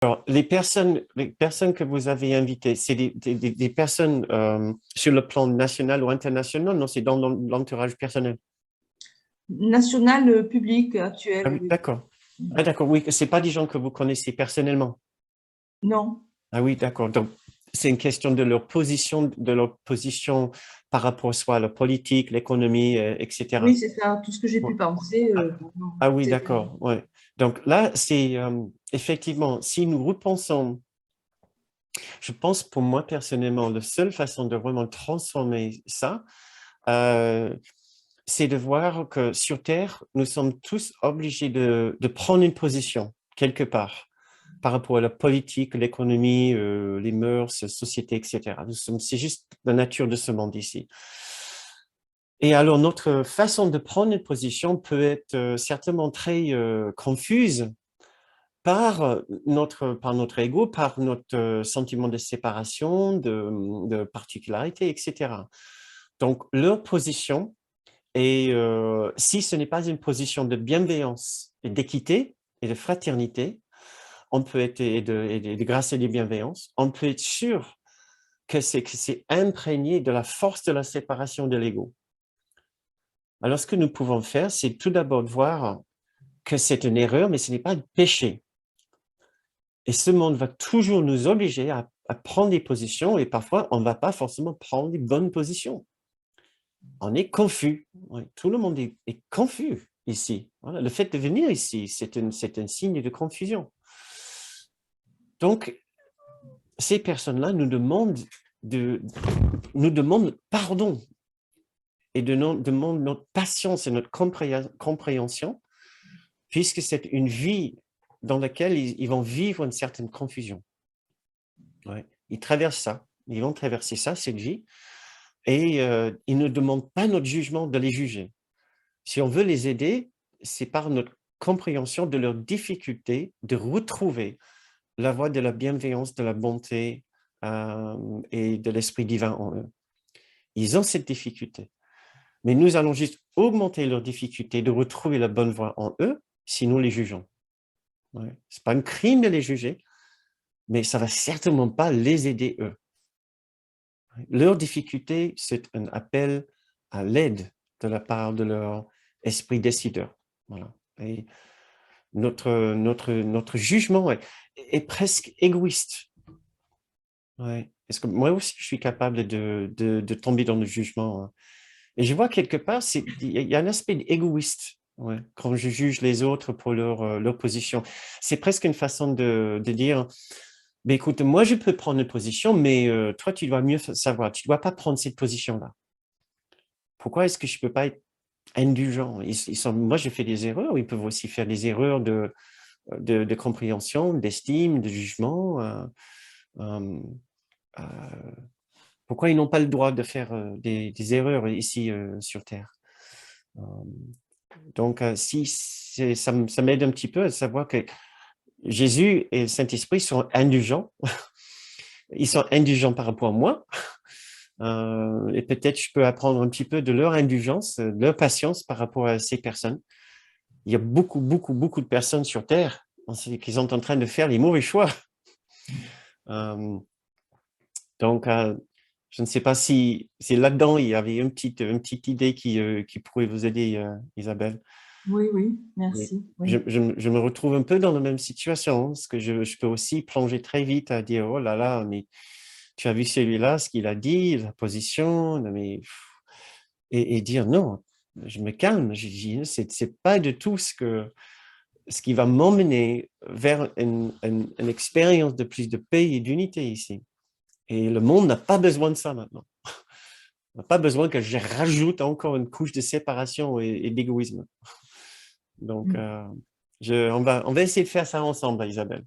Alors, les personnes que vous avez invitées, c'est des personnes sur le plan national ou international? Non, c'est dans l'entourage personnel. National, public, Ah actuel, oui, oui. d'accord. Ah, d'accord, oui, c'est pas des gens que vous connaissez personnellement. Non. Ah oui, d'accord. Donc, c'est une question de leur position par rapport soit à la politique, l'économie, etc. Oui, c'est ça, tout ce que j'ai Ouais. pu penser, Ah, pendant ah oui, cette année. d'accord. Ouais. Donc là, c'est effectivement, si nous repensons, je pense pour moi personnellement, la seule façon de vraiment transformer ça, euh, c'est de voir que sur Terre, nous sommes tous obligés de prendre une position quelque part par rapport à la politique, l'économie, les mœurs, société, etc. C'est juste la nature de ce monde ici. Et alors, notre façon de prendre une position peut être certainement très confuse par notre ego, par notre sentiment de séparation, de particularité, etc. Donc, leur position, et si ce n'est pas une position de bienveillance et d'équité et de fraternité, on peut être, et de grâce et de bienveillance, on peut être sûr que c'est imprégné de la force de la séparation de l'ego. Alors, ce que nous pouvons faire, c'est tout d'abord voir que c'est une erreur, mais ce n'est pas un péché. Et ce monde va toujours nous obliger à prendre des positions et parfois, on ne va pas forcément prendre des bonnes positions. On est confus. Ouais, tout le monde est confus ici. Voilà. Le fait de venir ici, c'est un signe de confusion. Donc, ces personnes-là nous demandent pardon et demandent notre patience et notre compréhension, puisque c'est une vie dans laquelle ils vont vivre une certaine confusion. Ouais. Ils traversent ça, ils vont traverser ça, cette vie, et ils ne demandent pas notre jugement de les juger. Si on veut les aider, c'est par notre compréhension de leurs difficultés de retrouver la voie de la bienveillance, de la bonté et de l'esprit divin en eux. Ils ont cette difficulté. Mais nous allons juste augmenter leur difficulté de retrouver la bonne voie en eux si nous les jugeons. Ouais. Ce n'est pas un crime de les juger, mais ça ne va certainement pas les aider eux. Leur difficulté, c'est un appel à l'aide de la part de leur esprit décideur. Voilà. Et notre jugement est presque égoïste. Ouais. Parce que moi aussi, je suis capable de tomber dans le jugement, hein. Et je vois quelque part, il y a un aspect égoïste, ouais, quand je juge les autres pour leur position. C'est presque une façon de dire, mais écoute, moi, je peux prendre une position, mais toi, tu dois mieux savoir. Tu ne dois pas prendre cette position-là. Pourquoi est-ce que je ne peux pas être indulgent? Moi, je fais des erreurs. Ils peuvent aussi faire des erreurs de compréhension, d'estime, de jugement. Euh, euh, Pourquoi ils n'ont pas le droit de faire des erreurs ici sur Terre? Euh, donc, si ça m'aide un petit peu à savoir que Jésus et le Saint-Esprit sont indulgents. Ils sont indulgents par rapport à moi. Et peut-être je peux apprendre un petit peu de leur indulgence, de leur patience par rapport à ces personnes. Il y a beaucoup, beaucoup, beaucoup de personnes sur Terre qui sont en train de faire les mauvais choix. Euh, donc, je ne sais pas si là-dedans, il y avait une petite idée qui pourrait vous aider, Isabelle. Oui, oui, Mais merci, oui. je me retrouve un peu dans la même situation, parce que je peux aussi plonger très vite à dire, oh là là, mais tu as vu celui-là, ce qu'il a dit, la position, mais, et dire non, je me calme, je dis, c'est pas du tout ce qui va m'emmener vers une expérience de plus de paix et d'unité ici. Et le monde n'a pas besoin de ça maintenant. On n'a pas besoin que je rajoute encore une couche de séparation et d'égoïsme. Donc, Mm. on va essayer de faire ça ensemble, Isabelle.